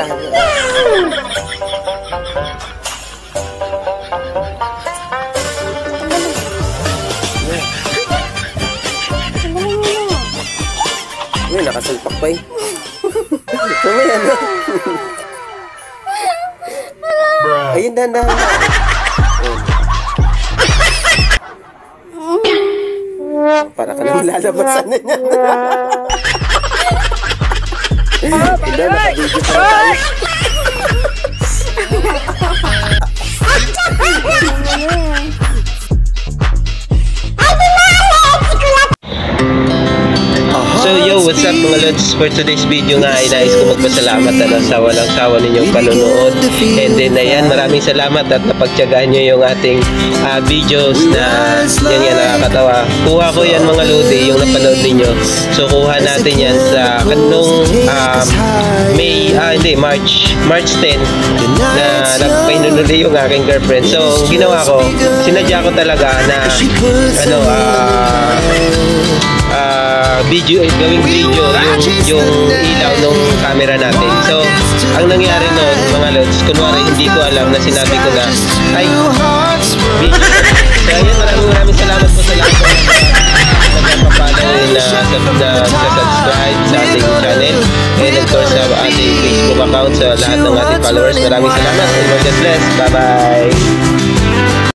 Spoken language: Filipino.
Dahan-dahan. Uy, nakasalpak pa eh. Mamaya na. Ayun, dahan-dahan. Para ka naman lalabasan na niya. Hindi, nakabidyo pa tayo. So yo, what's up mga lods? For today's video nga ay nais ko magpasalamat sa walang sawa ninyong panonood. And then ayan, maraming salamat at napagtyagaan nyo yung ating videos na yan nga nakakatawa. Kuha ko yan mga lodi, yung napanood ninyo. So kuha natin yan sa kanong March 10 na nagpainunuli yung aking girlfriend. So ginawa ko, sinadya ko talaga na gawing video yung ilaw ng camera natin. So ang nangyari noon mga lods, kunwari hindi ko alam na sinabi ko na ay video. So ayun, maraming salamat po sa lahat ng nagpapalaw na subscribe sa ating channel, and of course sa ating Facebook account, sa lahat ng ating followers. Maraming salamat and God bless. Bye bye.